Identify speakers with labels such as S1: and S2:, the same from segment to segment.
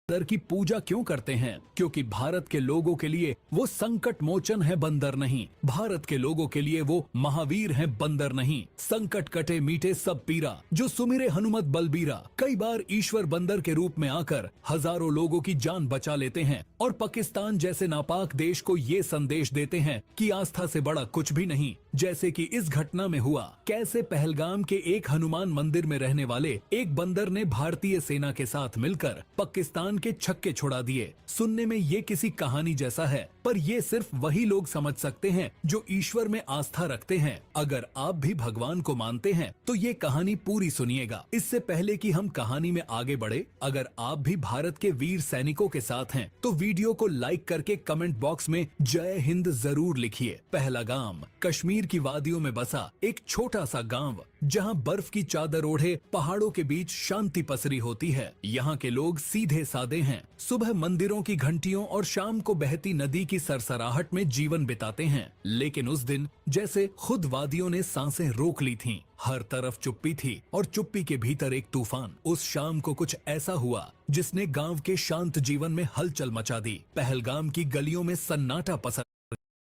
S1: बंदर की पूजा क्यों करते हैं? क्योंकि भारत के लोगों के लिए वो संकट मोचन है, बंदर नहीं। भारत के लोगों के लिए वो महावीर है, बंदर नहीं। संकट कटे मीठे सब पीरा, जो सुमिरे हनुमत बलबीरा। कई बार ईश्वर बंदर के रूप में आकर हजारों लोगों की जान बचा लेते हैं और पाकिस्तान जैसे नापाक देश को ये संदेश देते हैं कि आस्था से बड़ा कुछ भी नहीं। जैसे कि इस घटना में हुआ, कैसे पहलगाम के एक हनुमान मंदिर में रहने वाले एक बंदर ने भारतीय सेना के साथ मिलकर पाकिस्तान के छक्के छुड़ा दिए। सुनने में ये किसी कहानी जैसा है, पर ये सिर्फ वही लोग समझ सकते हैं जो ईश्वर में आस्था रखते हैं। अगर आप भी भगवान को मानते हैं तो ये कहानी पूरी सुनिएगा। इससे पहले कि हम कहानी में आगे बढ़े, अगर आप भी भारत के वीर सैनिकों के साथ हैं तो वीडियो को लाइक करके कमेंट बॉक्स में जय हिंद जरूर लिखिए। पहलगाम कश्मीर की वादियों में बसा एक छोटा सा गांव, जहां बर्फ की चादर ओढ़े पहाड़ों के बीच शांति पसरी होती है। यहाँ के लोग सीधे सादे हैं, सुबह मंदिरों की घंटियों और शाम को बहती नदी की सरसराहट में जीवन बिताते हैं। लेकिन उस दिन जैसे खुद वादियों ने सांसें रोक ली थीं। हर तरफ चुप्पी थी और चुप्पी के भीतर एक तूफान। उस शाम को कुछ ऐसा हुआ जिसने गांव के शांत जीवन में हलचल मचा दी। पहलगाम की गलियों में सन्नाटा पसर,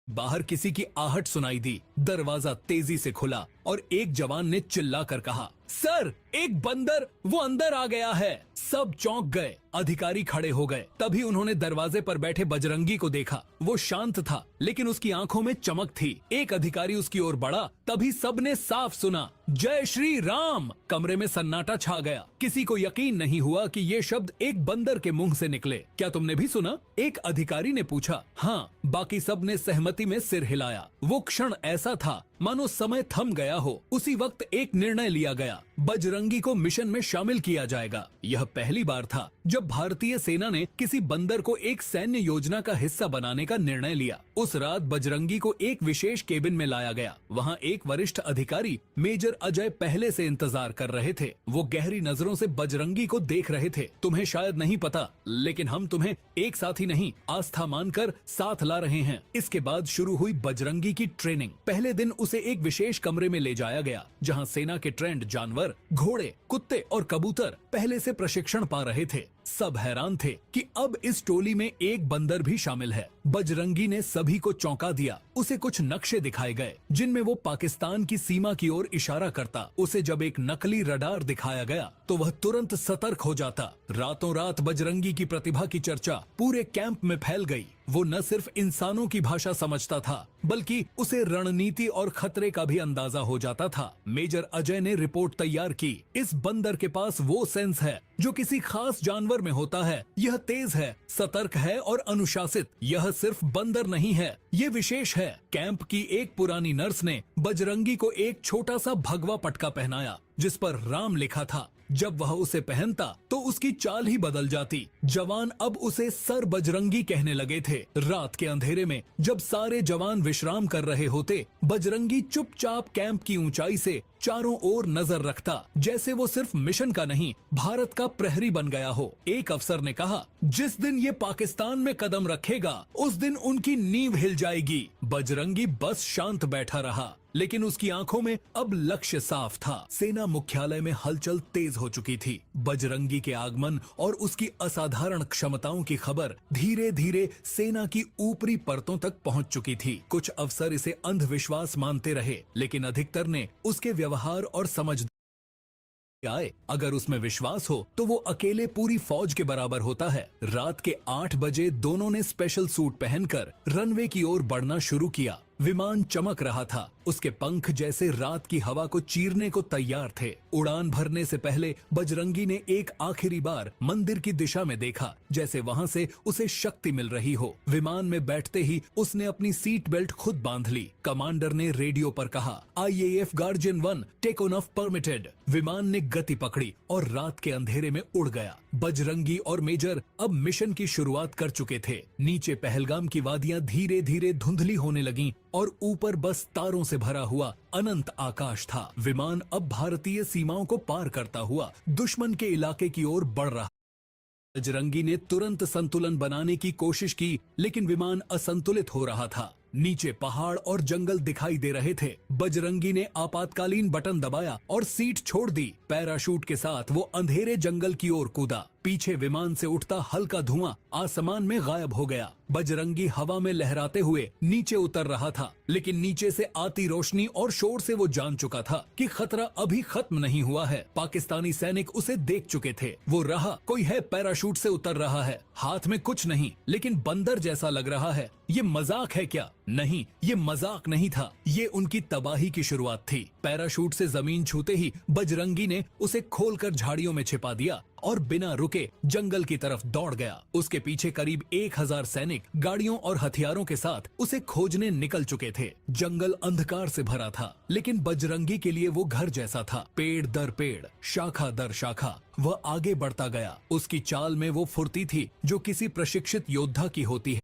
S1: बाहर किसी की आहट सुनाई दी। दरवाजा तेजी से खुला और एक जवान ने चिल्लाकर कहा, सर, एक बंदर वो अंदर आ गया है। सब चौंक गए, अधिकारी खड़े हो गए। तभी उन्होंने दरवाजे पर बैठे बजरंगी को देखा। वो शांत था लेकिन उसकी आंखों में चमक थी। एक अधिकारी उसकी ओर बढ़ा, तभी सबने साफ सुना, जय श्री राम। कमरे में सन्नाटा छा गया। किसी को यकीन नहीं हुआ कि ये शब्द एक बंदर के मुंह से निकले। क्या तुमने भी सुना? एक अधिकारी ने पूछा। हाँ, बाकी सब ने सहमति में सिर हिलाया। वो क्षण ऐसा था मानो समय थम गया हो। उसी वक्त एक निर्णय लिया गया, बजरंगी को मिशन में शामिल किया जाएगा। यह पहली बार था जब भारतीय सेना ने किसी बंदर को एक सैन्य योजना का हिस्सा बनाने का निर्णय लिया। उस रात बजरंगी को एक विशेष केबिन में लाया गया। वहाँ एक वरिष्ठ अधिकारी मेजर अजय पहले से इंतजार कर रहे थे। वो गहरी नजरों से बजरंगी को देख रहे थे। तुम्हें शायद नहीं पता, लेकिन हम तुम्हें एक साथी नहीं, आस्था मानकर साथ ला रहे हैं। इसके बाद शुरू हुई बजरंगी की ट्रेनिंग। पहले दिन उसे एक विशेष कमरे में ले जाया गया, जहाँ सेना के ट्रेंड जानवर, घोड़े, कुत्ते और कबूतर पहले से प्रशिक्षण पा रहे थे। सब हैरान थे कि अब इस टोली में एक बंदर भी शामिल है। बजरंगी ने सभी को चौंका दिया। उसे कुछ नक्शे दिखाए गए जिनमें वो पाकिस्तान की सीमा की ओर इशारा करता। उसे जब एक नकली रडार दिखाया गया तो वह तुरंत सतर्क हो जाता। रातों रात बजरंगी की प्रतिभा की चर्चा पूरे कैंप में फैल गई। वो न सिर्फ इंसानों की भाषा समझता था, बल्कि उसे रणनीति और खतरे का भी अंदाजा हो जाता था। मेजर अजय ने रिपोर्ट तैयार की। इस बंदर के पास वो सेंस है जो किसी खास जानवर में होता है। यह तेज है, सतर्क है और अनुशासित। यह सिर्फ बंदर नहीं है, ये विशेष है। कैंप की एक पुरानी नर्स ने बजरंगी को एक छोटा सा भगवा पटका पहनाया जिस पर राम लिखा था। जब वह उसे पहनता तो उसकी चाल ही बदल जाती। जवान अब उसे सर बजरंगी कहने लगे थे। रात के अंधेरे में जब सारे जवान विश्राम कर रहे होते, बजरंगी चुपचाप कैंप की ऊंचाई से चारों ओर नजर रखता, जैसे वो सिर्फ मिशन का नहीं, भारत का प्रहरी बन गया हो। एक अफसर ने कहा, जिस दिन ये पाकिस्तान में कदम रखेगा उस दिन उनकी नींव हिल जाएगी। बजरंगी बस शांत बैठा रहा, लेकिन उसकी आंखों में अब लक्ष्य साफ था। सेना मुख्यालय में हलचल तेज हो चुकी थी। बजरंगी के आगमन और उसकी असाधारण क्षमताओं की खबर धीरे धीरे सेना की ऊपरी परतों तक पहुंच चुकी थी। कुछ अफसर इसे अंधविश्वास मानते रहे, लेकिन अधिकतर ने उसके व्यवहार और समझ आए। अगर उसमें विश्वास हो तो वो अकेले पूरी फौज के बराबर होता है। रात के 8 बजे दोनों ने स्पेशल सूट पहनकर रनवे की ओर बढ़ना शुरू किया। विमान चमक रहा था, उसके पंख जैसे रात की हवा को चीरने को तैयार थे। उड़ान भरने से पहले बजरंगी ने एक आखिरी बार मंदिर की दिशा में देखा, जैसे वहां से उसे शक्ति मिल रही हो। विमान में बैठते ही उसने अपनी सीट बेल्ट खुद बांध ली। कमांडर ने रेडियो पर कहा, IAF guardian 1 take off permitted. विमान ने गति पकड़ी और रात के अंधेरे में उड़ गया। बजरंगी और मेजर अब मिशन की शुरुआत कर चुके थे। नीचे पहलगाम की वादियां धीरे धीरे धुंधली होने लगीं और ऊपर बस तारों से भरा हुआ अनंत आकाश था। विमान अब भारतीय सीमाओं को पार करता हुआ दुश्मन के इलाके की ओर बढ़ रहा। बजरंगी ने तुरंत संतुलन बनाने की कोशिश की, लेकिन विमान असंतुलित हो रहा था। नीचे पहाड़ और जंगल दिखाई दे रहे थे। बजरंगी ने आपातकालीन बटन दबाया और सीट छोड़ दी। पैराशूट के साथ वो अंधेरे जंगल की ओर कूदा। पीछे विमान से उठता हल्का धुआं आसमान में गायब हो गया। बजरंगी हवा में लहराते हुए नीचे उतर रहा था, लेकिन नीचे से आती रोशनी और शोर से वो जान चुका था कि खतरा अभी खत्म नहीं हुआ है। पाकिस्तानी सैनिक उसे देख चुके थे। वो रहा कोई है पैराशूट से उतर रहा है, हाथ में कुछ नहीं, लेकिन बंदर जैसा लग रहा है। ये मजाक है क्या? नहीं, ये मजाक नहीं था, ये उनकी तबाही की शुरुआत थी। पैराशूट से जमीन छूते ही बजरंगी ने उसे खोलकर झाड़ियों में छिपा दिया और बिना रुके जंगल की तरफ दौड़ गया। उसके पीछे करीब 1000 सैनिक गाड़ियों और हथियारों के साथ उसे खोजने निकल चुके थे। जंगल अंधकार से भरा था, लेकिन बजरंगी के लिए वो घर जैसा था। पेड़ दर पेड़, शाखा दर शाखा वह आगे बढ़ता गया। उसकी चाल में वो फुर्ती थी जो किसी प्रशिक्षित योद्धा की होती है।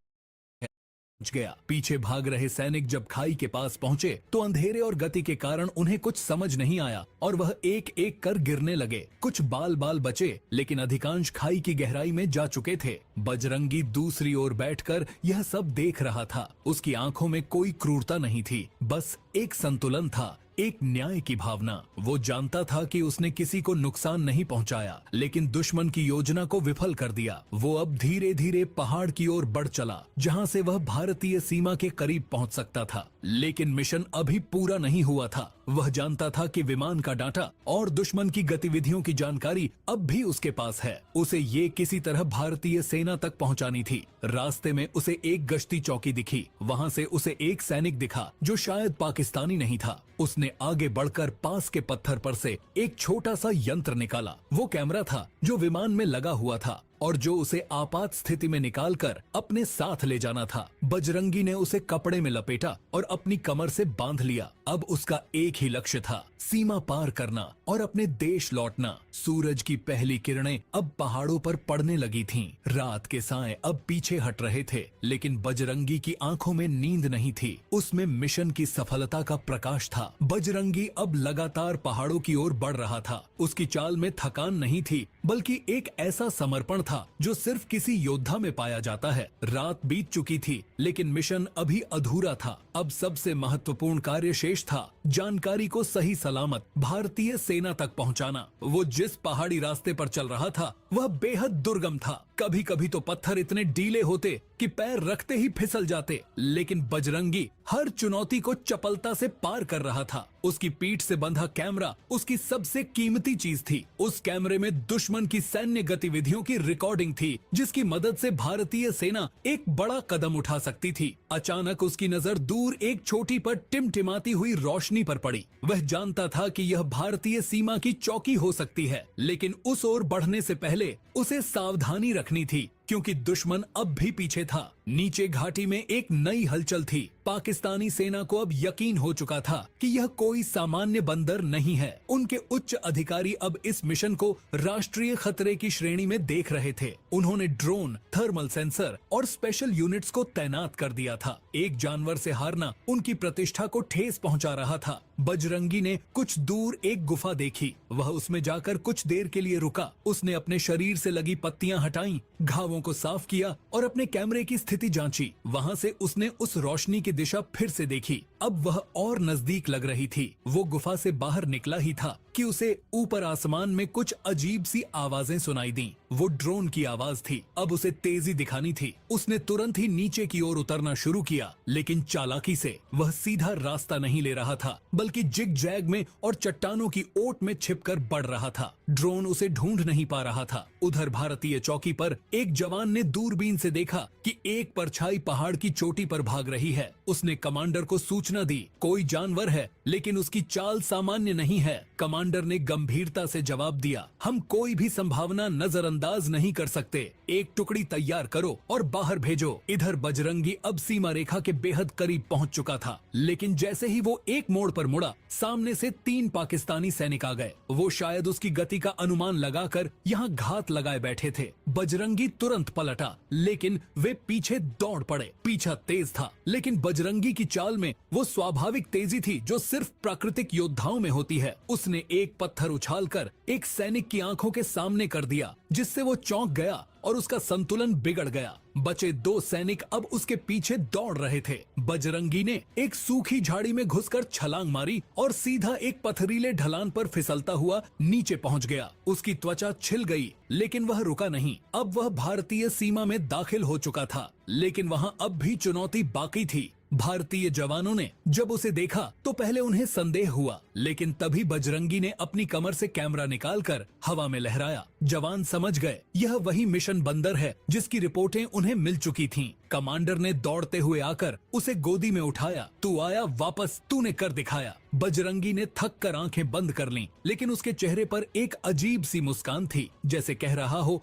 S1: गया। पीछे भाग रहे सैनिक जब खाई के पास पहुंचे तो अंधेरे और गति के कारण उन्हें कुछ समझ नहीं आया और वह एक एक कर गिरने लगे। कुछ बाल बाल बचे, लेकिन अधिकांश खाई की गहराई में जा चुके थे। बजरंगी दूसरी ओर बैठकर यह सब देख रहा था। उसकी आंखों में कोई क्रूरता नहीं थी, बस एक संतुलन था, एक न्याय की भावना। वो जानता था कि उसने किसी को नुकसान नहीं पहुंचाया, लेकिन दुश्मन की योजना को विफल कर दिया। वो अब धीरे धीरे पहाड़ की ओर बढ़ चला, जहां से वह भारतीय सीमा के करीब पहुंच सकता था। लेकिन मिशन अभी पूरा नहीं हुआ था। वह जानता था कि विमान का डाटा और दुश्मन की गतिविधियों की जानकारी अब भी उसके पास है। उसे ये किसी तरह भारतीय सेना तक पहुंचानी थी। रास्ते में उसे एक गश्ती चौकी दिखी। वहां से उसे एक सैनिक दिखा जो शायद पाकिस्तानी नहीं था। उसने आगे बढ़कर पास के पत्थर पर से एक छोटा सा यंत्र निकाला। वो कैमरा था जो विमान में लगा हुआ था और जो उसे आपात स्थिति में निकालकर अपने साथ ले जाना था। बजरंगी ने उसे कपड़े में लपेटा और अपनी कमर से बांध लिया। अब उसका एक ही लक्ष्य था, सीमा पार करना और अपने देश लौटना। सूरज की पहली किरणें अब पहाड़ों पर पड़ने लगी थीं। रात के साए अब पीछे हट रहे थे, लेकिन बजरंगी की आंखों में नींद नहीं थी। उसमें मिशन की सफलता का प्रकाश था। बजरंगी अब लगातार पहाड़ों की ओर बढ़ रहा था। उसकी चाल में थकान नहीं थी, बल्कि एक ऐसा समर्पण था जो सिर्फ किसी योद्धा में पाया जाता है। रात बीत चुकी थी, लेकिन मिशन अभी अधूरा था। अब सबसे महत्वपूर्ण कार्य शेष था, जानकारी को सही सलामत भारतीय सेना तक पहुंचाना। वो जिस पहाड़ी रास्ते पर चल रहा था वह बेहद दुर्गम था। कभी कभी तो पत्थर इतने ढीले होते कि पैर रखते ही फिसल जाते, लेकिन बजरंगी हर चुनौती को चपलता से पार कर रहा था। उसकी पीठ से बंधा कैमरा उसकी सबसे कीमती चीज थी। उस कैमरे में दुश्मन की सैन्य गतिविधियों की रिकॉर्डिंग थी, जिसकी मदद से भारतीय सेना एक बड़ा कदम उठा सकती थी। अचानक उसकी नजर दूर एक छोटी पर टिमटिमाती हुई रोशनी पर पड़ी। वह जानता था कि यह भारतीय सीमा की चौकी हो सकती है, लेकिन उस ओर बढ़ने से पहले उसे सावधानी रखनी थी, क्योंकि दुश्मन अब भी पीछे था। नीचे घाटी में एक नई हलचल थी। पाकिस्तानी सेना को अब यकीन हो चुका था कि यह कोई सामान्य बंदर नहीं है। उनके उच्च अधिकारी अब इस मिशन को राष्ट्रीय खतरे की श्रेणी में देख रहे थे। उन्होंने ड्रोन, थर्मल सेंसर और स्पेशल यूनिट्स को तैनात कर दिया था। एक जानवर से हारना उनकी प्रतिष्ठा को ठेस पहुंचा रहा था। बजरंगी ने कुछ दूर एक गुफा देखी। वह उसमें जाकर कुछ देर के लिए रुका। उसने अपने शरीर से लगी पत्तियां हटाईं, घावों को साफ किया और अपने कैमरे की स्थिति जांची। वहां से उसने उस रोशनी की दिशा फिर से देखी। अब वह और नजदीक लग रही थी। वो गुफा से बाहर निकला ही था कि उसे ऊपर आसमान में कुछ अजीब सी आवाजें सुनाई दी। वो ड्रोन की आवाज थी। अब उसे तेजी दिखानी थी। उसने तुरंत ही नीचे की ओर उतरना शुरू किया, लेकिन चालाकी से वह सीधा रास्ता नहीं ले रहा था, बल्कि जिग जैग में और चट्टानों की ओट में छिपकर बढ़ रहा था। ड्रोन उसे ढूंढ नहीं पा रहा था। उधर भारतीय चौकी पर एक जवान ने दूरबीन से देखा कि एक परछाई पहाड़ की चोटी पर भाग रही है। उसने कमांडर को सूचना दी, कोई जानवर है, लेकिन उसकी चाल सामान्य नहीं है। कमांडर ने गंभीरता से जवाब दिया, हम कोई भी संभावना नजरअंदाज नहीं कर सकते। एक टुकड़ी तैयार करो और बाहर भेजो। इधर बजरंगी अब सीमा रेखा के बेहद करीब पहुंच चुका था, लेकिन जैसे ही वो एक मोड़ पर मुड़ा, सामने से 3 पाकिस्तानी सैनिक आ गए। वो शायद उसकी गति का अनुमान लगाकर यहाँ घात लगाए बैठे थे। बजरंगी तुरंत पलटा, लेकिन वे पीछे दौड़ पड़े। पीछा तेज था, लेकिन बजरंगी की चाल में वो स्वाभाविक तेजी थी जो सिर्फ प्राकृतिक योद्धाओं में होती है। उसने एक पत्थर उछालकर एक सैनिक की आंखों के सामने कर दिया, जिससे वो चौंक गया। और उसका संतुलन बिगड़ गया। बचे 2 सैनिक अब उसके पीछे दौड़ रहे थे। बजरंगी ने एक सूखी झाड़ी में घुसकर छलांग मारी और सीधा एक पथरीले ढलान पर फिसलता हुआ नीचे पहुंच गया। उसकी त्वचा छिल गई, लेकिन वह रुका नहीं। अब वह भारतीय सीमा में दाखिल हो चुका था, लेकिन वहां अब भी चुनौती बाकी थी। भारतीय जवानों ने जब उसे देखा तो पहले उन्हें संदेह हुआ, लेकिन तभी बजरंगी ने अपनी कमर से कैमरा निकालकर हवा में लहराया। जवान समझ गए यह वही मिशन बंदर है जिसकी रिपोर्टें उन्हें मिल चुकी थीं। कमांडर ने दौड़ते हुए आकर उसे गोदी में उठाया। तू आया वापस, तूने कर दिखाया। बजरंगी ने थक कर आंखें बंद कर लीं, लेकिन उसके चेहरे पर एक अजीब सी मुस्कान थी, जैसे कह रहा हो